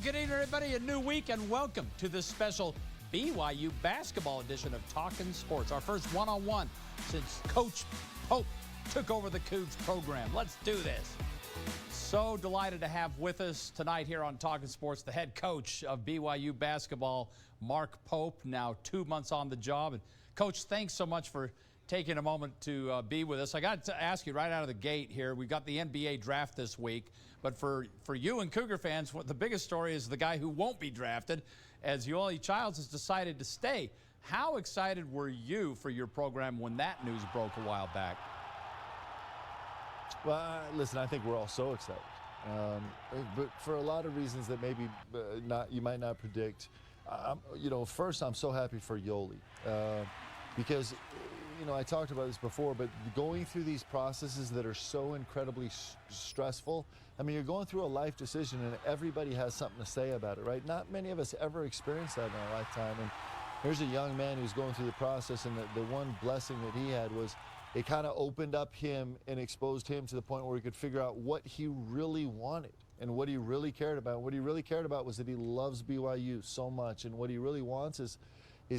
good evening, everybody. A new week, and welcome to this special BYU basketball edition of Talkin' Sports. Our first one-on-one since Coach Pope took over the Cougs program. Let's do this. So delighted to have with us tonight here on Talkin' Sports the head coach of BYU basketball, Mark Pope, now 2 months on the job. And Coach, thanks so much for taking a moment to be with us. I got to ask you right out of the gate here, we got the NBA draft this week, but for you and Cougar fans, the biggest story is the guy who won't be drafted, as Yoeli Childs has decided to stay. How excited were you for your program when that news broke a while back? Well, listen, I think we're all so excited, but for a lot of reasons that maybe you might not predict. First, I'm so happy for Yoeli because, I talked about this before, but going through these processes that are so incredibly stressful. I mean, you're going through a life decision, and everybody has something to say about it, right? Not many of us ever experience that in our lifetime, and here's a young man who's going through the process, and the one blessing that he had was it kind of opened up him and exposed him to the point where he could figure out what he really wanted and what he really cared about. What he really cared about was that he loves BYU so much, and what he really wants is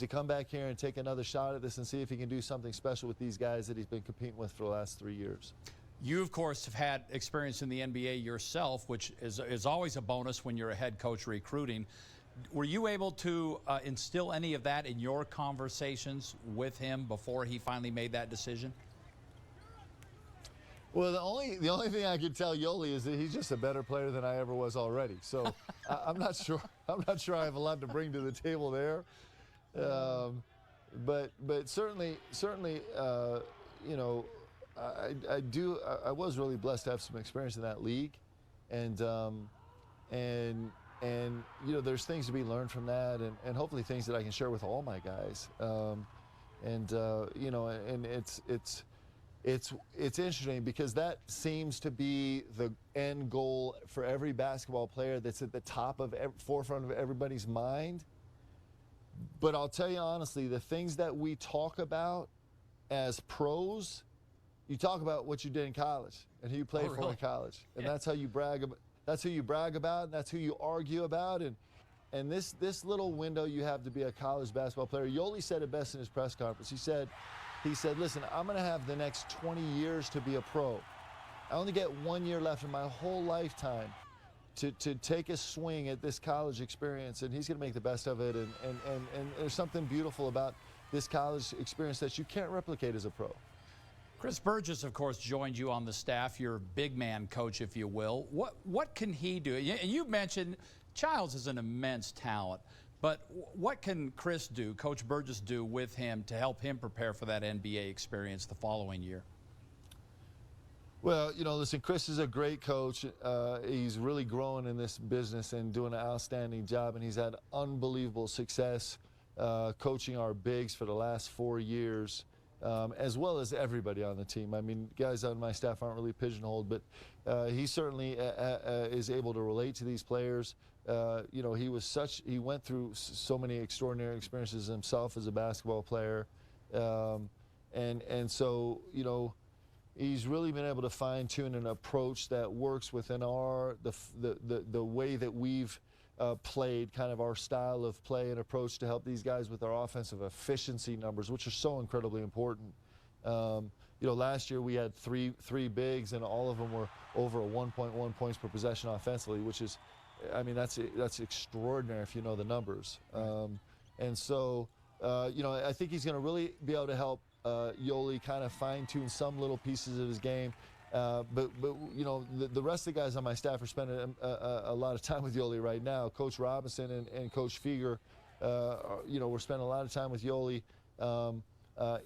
to come back here and take another shot at this and see if he can do something special with these guys that he's been competing with for the last 3 years. You, of course, have had experience in the NBA yourself, which is always a bonus when you're a head coach recruiting. Were you able to instill any of that in your conversations with him before he finally made that decision? Well, the only thing I could tell Yoeli is that he's just a better player than I ever was already. So I'm not sure I have a lot to bring to the table there. But certainly, I was really blessed to have some experience in that league, and there's things to be learned from that, and hopefully things that I can share with all my guys. It's interesting because that seems to be the end goal for every basketball player that's at the forefront of everybody's mind. But I'll tell you honestly, the things that we talk about as pros, you talk about what you did in college and who you played for in college, and that's how you brag about. That's who you brag about, and that's who you argue about, and this little window you have to be a college basketball player. Yoeli said it best in his press conference. He said, listen, I'm going to have the next 20 years to be a pro. I only get 1 year left in my whole lifetime to take a swing at this college experience, and he's going to make the best of it. And there's something beautiful about this college experience that you can't replicate as a pro. Chris Burgess, of course, joined you on the staff, your big man coach, if you will. What can he do? And you mentioned Childs is an immense talent, but what can Chris do, Coach Burgess do with him to help him prepare for that NBA experience the following year? Well, listen, Chris is a great coach. He's really growing in this business and doing an outstanding job, and he's had unbelievable success coaching our bigs for the last 4 years. As well as everybody on the team. I mean, guys on my staff aren't really pigeonholed, but he certainly is able to relate to these players. He went through so many extraordinary experiences himself as a basketball player, and so he's really been able to fine-tune an approach that works within the way that we've played, kind of our style of play and approach to help these guys with our offensive efficiency numbers, which are so incredibly important. Last year we had three bigs, and all of them were over a 1.1 points per possession offensively, which is, I mean, that's extraordinary if you know the numbers. And so, I think he's going to really be able to help Yoeli kind of fine-tune some little pieces of his game. But the rest of the guys on my staff are spending a lot of time with Yoeli right now. Coach Robinson and Coach Feger, we're spending a lot of time with Yoeli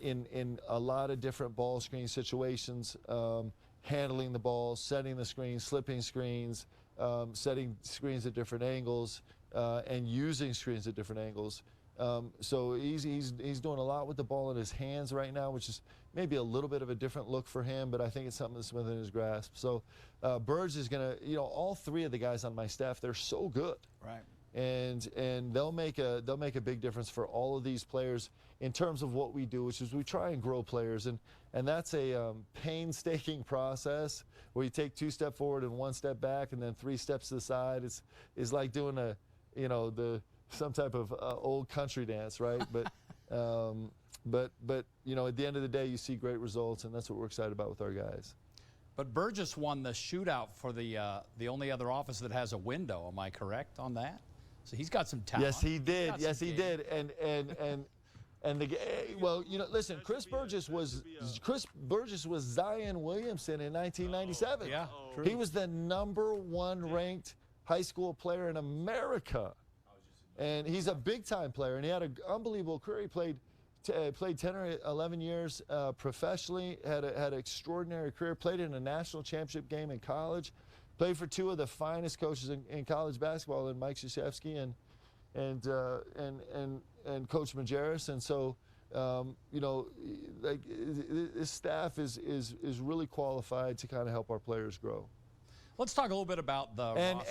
in a lot of different ball screen situations, handling the ball, setting the screens, slipping screens, setting screens at different angles, and using screens at different angles. So he's doing a lot with the ball in his hands right now, which is maybe a little bit of a different look for him, but I think it's something that's within his grasp. So Burge is going to, all three of the guys on my staff, they're so good. Right. and they'll make a big difference for all of these players in terms of what we do, which is we try and grow players, and that's a painstaking process where you take 2 steps forward and 1 step back and then 3 steps to the side. It's like doing some type of old country dance, right? But at the end of the day, you see great results, and that's what we're excited about with our guys. But Burgess won the shootout for the only other office that has a window. Am I correct on that? So he's got some talent. Yes, he did. Yes, he did. Listen, Chris Burgess was Zion Williamson in 1997. Yeah, true. He was the #1 ranked high school player in America, and he's a big-time player. And he had an unbelievable career. He played 10 or 11 years professionally. Had an extraordinary career. Played in a national championship game in college. Played for 2 of the finest coaches in college basketball, in Mike Krzyzewski and Coach Majerus. And so, this staff is really qualified to kind of help our players grow. Let's talk a little bit about the roster.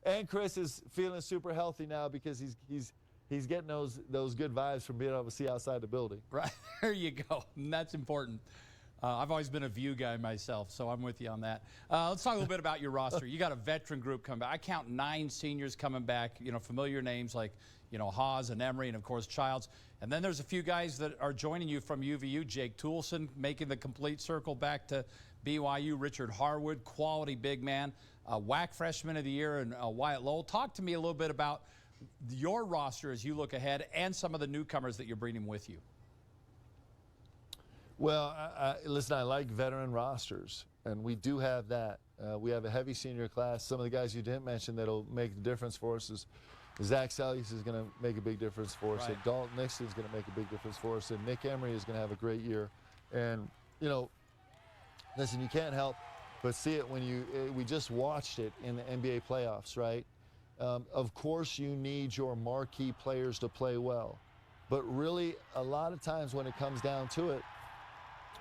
And Chris is feeling super healthy now because he's getting those good vibes from being able to see outside the building. Right, there you go. And that's important. I've always been a view guy myself, so I'm with you on that. Let's talk a little bit about your roster. You got a veteran group coming back. I count 9 seniors coming back, familiar names like, Haas and Emery and, of course, Childs. And then there's a few guys that are joining you from UVU. Jake Toulson making the complete circle back to BYU. Richard Harwood, quality big man. WAC Freshman of the Year, and Wyatt Lowell. Talk to me a little bit about your roster as you look ahead and some of the newcomers that you're bringing with you. Well, listen, I like veteran rosters, and we do have that. We have a heavy senior class. Some of the guys you didn't mention that'll make the difference for us is Zach Salius is going to make a big difference for us. Right. And Dalton Nixon is going to make a big difference for us. And Nick Emery is going to have a great year. And, listen, you can't help but see it when we just watched it in the NBA playoffs, right? Of course, you need your marquee players to play well. But really, a lot of times when it comes down to it,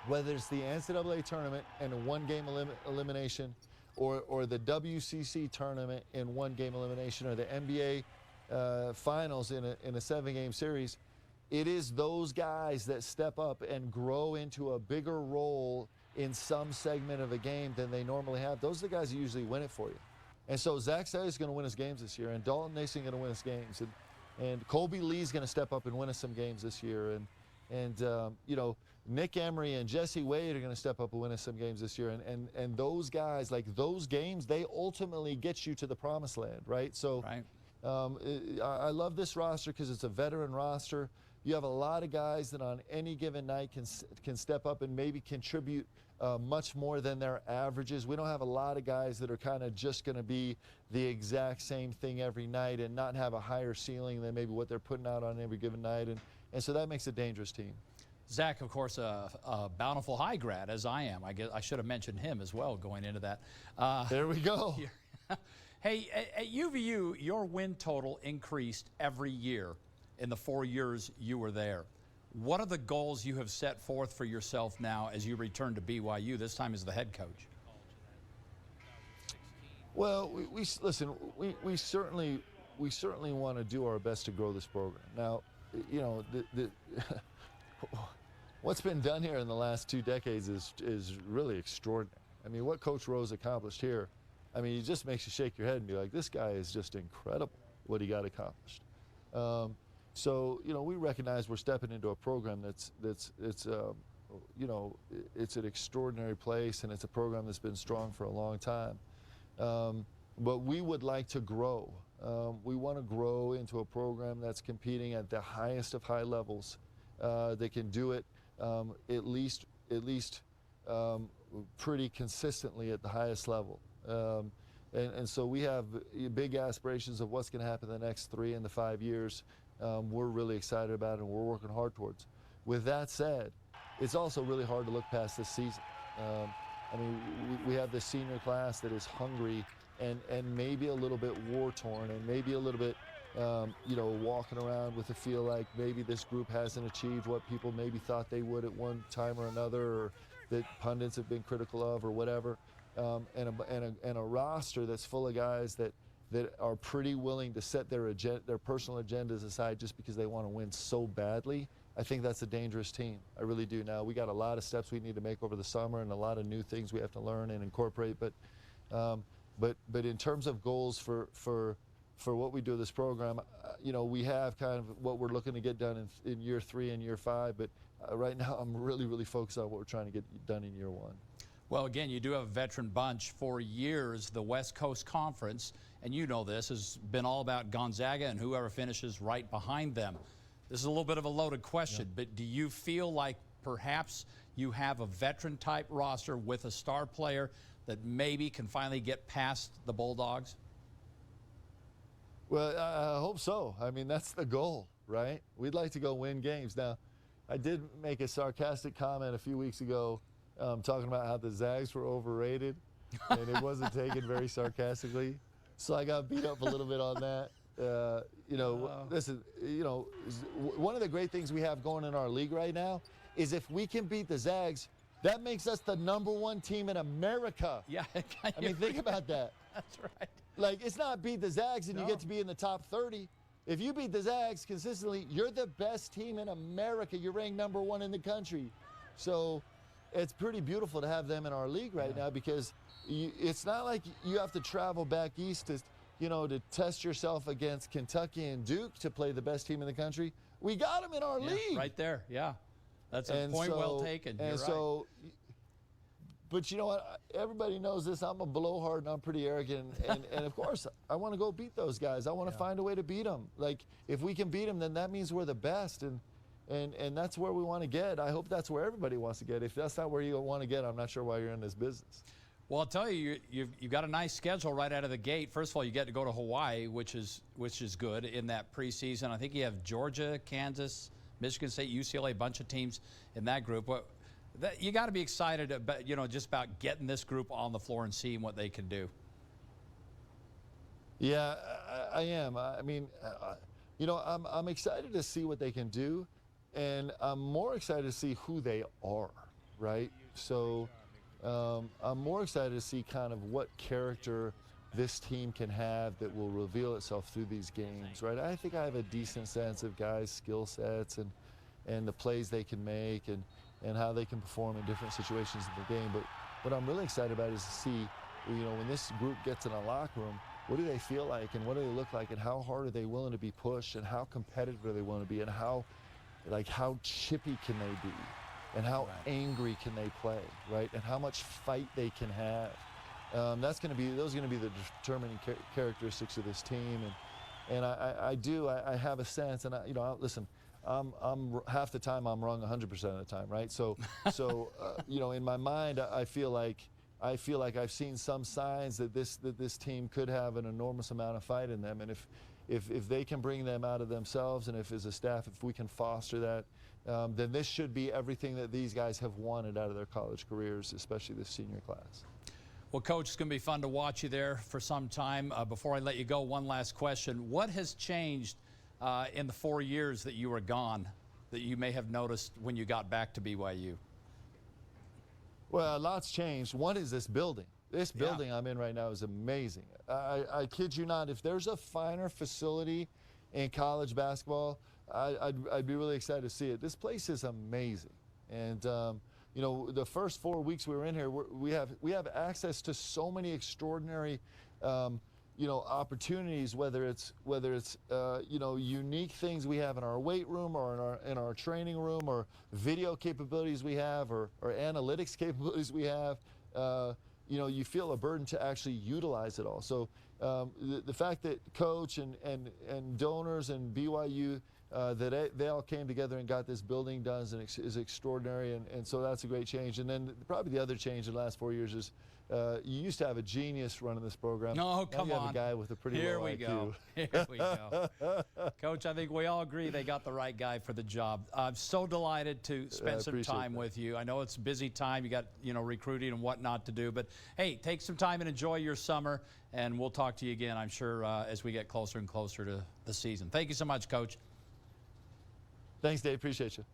whether it's the NCAA tournament and a 1-game elimination, or the WCC tournament in 1-game elimination, or the NBA finals in a 7-game series, it is those guys that step up and grow into a bigger role in some segment of a game than they normally have. Those are the guys that usually win it for you. And so Zach Salius is going to win us games this year, and Dalton Nixon is going to win us games, and Colby Lee is going to step up and win us some games this year, and Nick Emery and Jesse Wade are going to step up and win us some games this year, and those guys, like those games, they ultimately get you to the promised land, right? So Right. I love this roster because it's a veteran roster. You have a lot of guys that on any given night can step up and maybe contribute much more than their averages. We don't have a lot of guys that are kind of just going to be the exact same thing every night and not have a higher ceiling than maybe what they're putting out on every given night, and so that makes a dangerous team. Zach, of course, a Bountiful High grad, as I am. I guess I should have mentioned him as well going into that. There we go. Hey, at UVU, your win total increased every year in the 4 years you were there. What are the goals you have set forth for yourself now as you return to BYU, this time as the head coach? Well, we certainly want to do our best to grow this program. Now, what's been done here in the last 2 decades is really extraordinary. I mean, what Coach Rose accomplished here, I mean, it just makes you shake your head and be like, this guy is just incredible what he got accomplished. So, we recognize we're stepping into a program it's an extraordinary place, and it's a program that's been strong for a long time. But we would like to grow. We want to grow into a program that's competing at the highest of high levels. They can do it at least pretty consistently at the highest level. And so we have big aspirations of what's going to happen in the next 3 and 5 years. We're really excited about it, and we're working hard towards. With that said, it's also really hard to look past this season. I mean, we have this senior class that is hungry and maybe a little bit war-torn, and maybe a little bit, walking around with a feel like maybe this group hasn't achieved what people maybe thought they would at one time or another, or that pundits have been critical of, or whatever. And a roster that's full of guys that that are pretty willing to set their personal agendas aside just because they want to win so badly, I think that's a dangerous team. I really do. Now, we got a lot of steps we need to make over the summer and a lot of new things we have to learn and incorporate. But in terms of goals for what we do with this program, we have kind of what we're looking to get done in year 3 and year 5. But right now, I'm really, really focused on what we're trying to get done in year 1. Well, again, you do have a veteran bunch. For years, the West Coast Conference, and you know this, has been all about Gonzaga and whoever finishes right behind them. This is a little bit of a loaded question, but do you feel like perhaps you have a veteran-type roster with a star player that maybe can finally get past the Bulldogs? Well, I hope so. I mean, that's the goal, right? We'd like to go win games. Now, I did make a sarcastic comment a few weeks ago talking about how the Zags were overrated, and it wasn't taken very sarcastically. So I got beat up a little bit on that. Listen, one of the great things we have going in our league right now is if we can beat the Zags, that makes us the #1 team in America. Yeah. I mean, think about that. That's right. Like, it's not beat the Zags and you get to be in the top 30. If you beat the Zags consistently, you're the best team in America. You're ranked #1 in the country. So it's pretty beautiful to have them in our league right now because it's not like you have to travel back east to test yourself against Kentucky and Duke to play the best team in the country. We got them in our league. Right there, yeah. That's a point well taken. You're right. But you know what? Everybody knows this. I'm a blowhard and I'm pretty arrogant. And of course, I want to go beat those guys. I want to find a way to beat them. Like, if we can beat them, then that means we're the best. And that's where we want to get. I hope that's where everybody wants to get. If that's not where you want to get, I'm not sure why you're in this business. Well, I'll tell you, you've got a nice schedule right out of the gate. First of all, you get to go to Hawaii, which is good in that preseason. I think you have Georgia, Kansas, Michigan State, UCLA, a bunch of teams in that group. You got to be excited about, just about getting this group on the floor and seeing what they can do. Yeah, I am. I mean, I'm excited to see what they can do, and I'm more excited to see who they are, right? So I'm more excited to see kind of what character this team can have that will reveal itself through these games, right? I think I have a decent sense of guys' skill sets and the plays they can make and how they can perform in different situations in the game. But what I'm really excited about is to see, when this group gets in a locker room, what do they feel like and what do they look like and how hard are they willing to be pushed and how competitive are they willing to be and how chippy can they be and how angry can they play, right? And how much fight they can have. Those are going to be the determining characteristics of this team. And I have a sense, and listen, I'm half the time I'm wrong 100% of the time, right? So in my mind, I feel like I've seen some signs that this team could have an enormous amount of fight in them, and if they can bring them out of themselves, and if as a staff, if we can foster that, then this should be everything that these guys have wanted out of their college careers, especially this senior class. Well, Coach, it's going to be fun to watch you there for some time. Before I let you go, one last question. What has changed in the 4 years that you were gone that you may have noticed when you got back to BYU? Well, a lot's changed. One is this building. This building I'm in right now is amazing. I kid you not. If there's a finer facility in college basketball, I'd be really excited to see it. This place is amazing. And, the first 4 weeks we were in here, we have access to so many extraordinary opportunities, whether it's unique things we have in our weight room or in our training room, or video capabilities we have, or analytics capabilities we have. You feel a burden to actually utilize it all. So the fact that Coach and donors and BYU, that they all came together and got this building done is extraordinary, and so that's a great change. And then probably the other change in the last 4 years is you used to have a genius running this program. No, come on. Now you have a guy with a pretty low IQ. Here we go. Coach, I think we all agree they got the right guy for the job. I'm so delighted to spend some time with you. I know it's a busy time. You got, recruiting and whatnot to do. But, hey, take some time and enjoy your summer, and we'll talk to you again, I'm sure, as we get closer and closer to the season. Thank you so much, Coach. Thanks, Dave. Appreciate you.